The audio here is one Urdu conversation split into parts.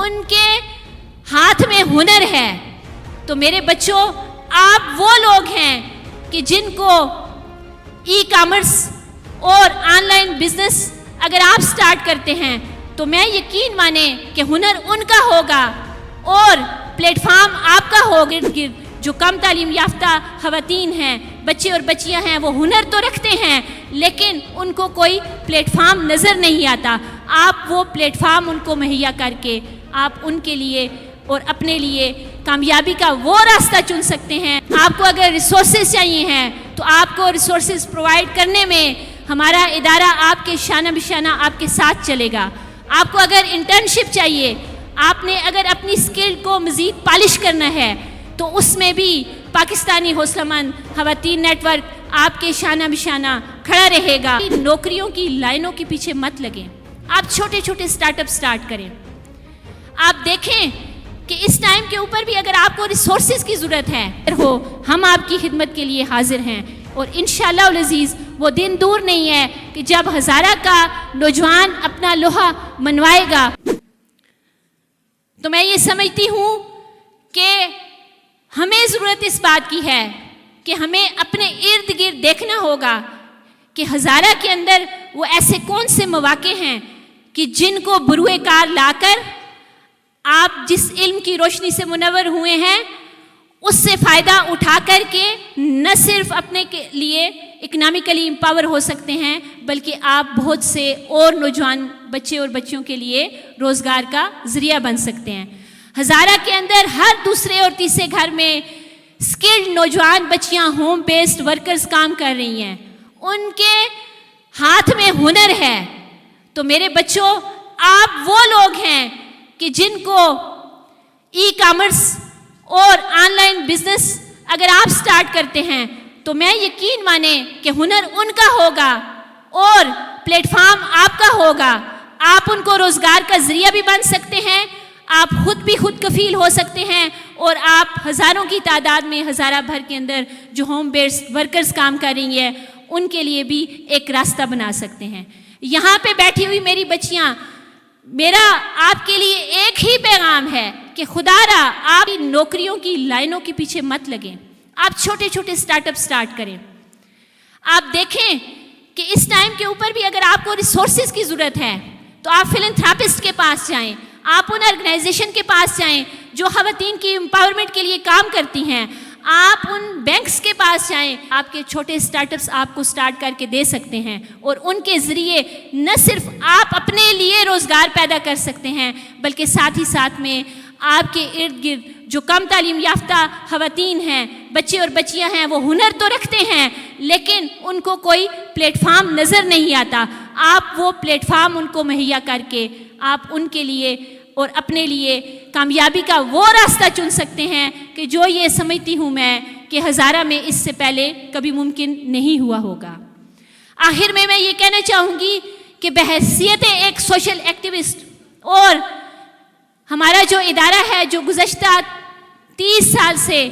ان کے ہاتھ میں ہنر ہے. تو میرے بچوں، آپ وہ لوگ ہیں کہ جن کو ای کامرس اور آن لائن بزنس اگر آپ سٹارٹ کرتے ہیں تو میں یقین مانیں کہ ہنر ان کا ہوگا اور پلیٹ فارم آپ کا ہوگا. جو کم تعلیم یافتہ خواتین ہیں، بچے اور بچیاں ہیں، وہ ہنر تو رکھتے ہیں لیکن ان کو کوئی پلیٹ فارم نظر نہیں آتا. آپ وہ پلیٹ فارم ان کو مہیا کر کے آپ ان کے لیے اور اپنے لیے کامیابی کا وہ راستہ چن سکتے ہیں. آپ کو اگر ریسورسز چاہیے ہیں تو آپ کو ریسورسز پرووائڈ کرنے میں ہمارا ادارہ آپ کے شانہ بشانہ آپ کے ساتھ چلے گا. آپ کو اگر انٹرنشپ چاہیے، آپ نے اگر اپنی اسکل کو مزید پالش کرنا ہے تو اس میں بھی پاکستانی حوصلہ مند خواتین نیٹ ورک آپ کے شانہ بشانہ کھڑا رہے گا. نوکریوں کی لائنوں کے پیچھے مت لگیں، آپ چھوٹے چھوٹے سٹارٹ اپ سٹارٹ کریں. آپ دیکھیں کہ اس ٹائم کے اوپر بھی اگر آپ کو ریسورسز کی ضرورت ہے ہم آپ کی خدمت کے لیے حاضر ہیں. اور انشاءاللہ العزیز وہ دن دور نہیں ہے کہ جب ہزارہ کا نوجوان اپنا لوہا منوائے گا. تو میں یہ سمجھتی ہوں کہ ہمیں ضرورت اس بات کی ہے کہ ہمیں اپنے ارد گرد دیکھنا ہوگا کہ ہزارہ کے اندر وہ ایسے کون سے مواقع ہیں کہ جن کو بروئے کار لا کر آپ جس علم کی روشنی سے منور ہوئے ہیں اس سے فائدہ اٹھا کر کے نہ صرف اپنے لیے اکنامکلی امپاور ہو سکتے ہیں بلکہ آپ بہت سے اور نوجوان بچے اور بچیوں کے لیے روزگار کا ذریعہ بن سکتے ہیں. ہزارہ کے اندر ہر دوسرے اور تیسرے گھر میں اسکلڈ نوجوان بچیاں ہوم بیسڈ ورکرز کام کر رہی ہیں، ان کے ہاتھ میں ہنر ہے. تو میرے بچوں، آپ وہ لوگ ہیں کہ جن کو ای کامرس اور آن لائن بزنس اگر آپ سٹارٹ کرتے ہیں تو میں یقین مانیں کہ ہنر ان کا ہوگا اور پلیٹ فارم آپ کا ہوگا. آپ ان کو روزگار کا ذریعہ بھی بن سکتے ہیں، آپ خود بھی خود کفیل ہو سکتے ہیں اور آپ ہزاروں کی تعداد میں ہزارہ بھر کے اندر جو ہوم بیسڈ ورکرز کام کر رہی ہیں ان کے لیے بھی ایک راستہ بنا سکتے ہیں. یہاں پہ بیٹھی ہوئی میری بچیاں، میرا آپ کے لیے ایک ہی پیغام ہے کہ خدا را آپ نوکریوں کی لائنوں کے پیچھے مت لگیں، آپ چھوٹے چھوٹے سٹارٹ اپ سٹارٹ کریں. آپ دیکھیں کہ اس ٹائم کے اوپر بھی اگر آپ کو ریسورسز کی ضرورت ہے تو آپ فلنتھراپسٹ کے پاس جائیں، آپ ان آرگنائزیشن کے پاس جائیں جو خواتین کی امپاورمنٹ کے لیے کام کرتی ہیں، آپ ان بینکس کے پاس جائیں. آپ کے چھوٹے سٹارٹ اپس آپ کو سٹارٹ کر کے دے سکتے ہیں اور ان کے ذریعے نہ صرف آپ اپنے لیے روزگار پیدا کر سکتے ہیں بلکہ ساتھ ہی ساتھ میں آپ کے ارد گرد جو کم تعلیم یافتہ خواتین ہیں، بچے اور بچیاں ہیں، وہ ہنر تو رکھتے ہیں لیکن ان کو کوئی پلیٹ فارم نظر نہیں آتا. آپ وہ پلیٹ فارم ان کو مہیا کر کے آپ ان کے لیے اور اپنے لیے کامیابی کا وہ راستہ چن سکتے ہیں کہ جو یہ سمجھتی ہوں میں کہ ہزارہ میں اس سے پہلے کبھی ممکن نہیں ہوا ہوگا. آخر میں یہ کہنا چاہوں گی کہ بحیثیت ایک سوشل ایکٹیوسٹ اور ہمارا جو ادارہ ہے جو گزشتہ 30 سال سے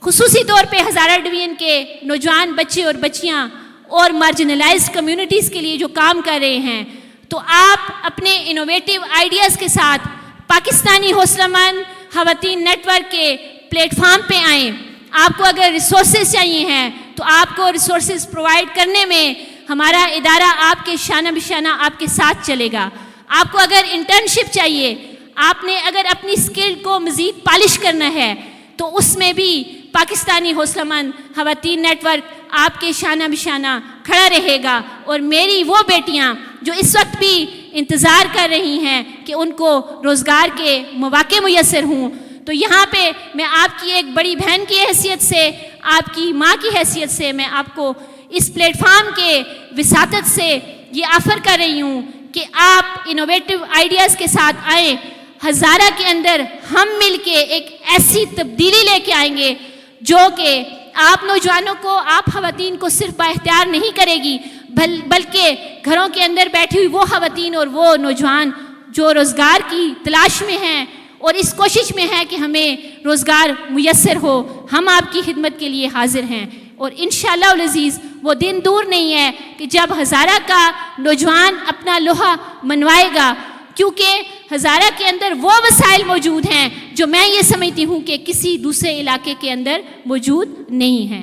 خصوصی طور پہ ہزارہ ڈویژن کے نوجوان بچے اور بچیاں اور مارجنلائزڈ کمیونٹیز کے لیے جو کام کر رہے ہیں، تو آپ اپنے انوویٹیو آئیڈیاز کے ساتھ پاکستانی حوصلہ مند خواتین نیٹ ورک کے پلیٹ فارم پہ آئیں. آپ کو اگر ریسورسز چاہیے ہیں تو آپ کو ریسورسز پرووائڈ کرنے میں ہمارا ادارہ آپ کے شانہ بشانہ آپ کے ساتھ چلے گا. آپ کو اگر انٹرنشپ چاہیے، آپ نے اگر اپنی اسکل کو مزید پالش کرنا ہے تو اس میں بھی پاکستانی حوصلہ مند خواتین نیٹ ورک آپ کے شانہ بشانہ کھڑا رہے گا. اور میری وہ بیٹیاں جو اس وقت بھی انتظار کر رہی ہیں کہ ان کو روزگار کے مواقع میسر ہوں، تو یہاں پہ میں آپ کی ایک بڑی بہن کی حیثیت سے، آپ کی ماں کی حیثیت سے میں آپ کو اس پلیٹ فارم کے وساطت سے یہ آفر کر رہی ہوں کہ آپ انوویٹیو آئیڈیاز کے ساتھ آئیں. ہزارہ کے اندر ہم مل کے ایک ایسی تبدیلی لے کے آئیں گے جو کہ آپ نوجوانوں کو، آپ خواتین کو صرف بااختیار نہیں کرے گی بلکہ گھروں کے اندر بیٹھی ہوئی وہ خواتین اور وہ نوجوان جو روزگار کی تلاش میں ہیں اور اس کوشش میں ہے کہ ہمیں روزگار میسر ہو، ہم آپ کی خدمت کے لیے حاضر ہیں. اور انشاءاللہ العزیز وہ دن دور نہیں ہے کہ جب ہزارہ کا نوجوان اپنا لوہا منوائے گا، کیونکہ ہزارہ کے اندر وہ وسائل موجود ہیں جو میں یہ سمجھتی ہوں کہ کسی دوسرے علاقے کے اندر موجود نہیں ہیں.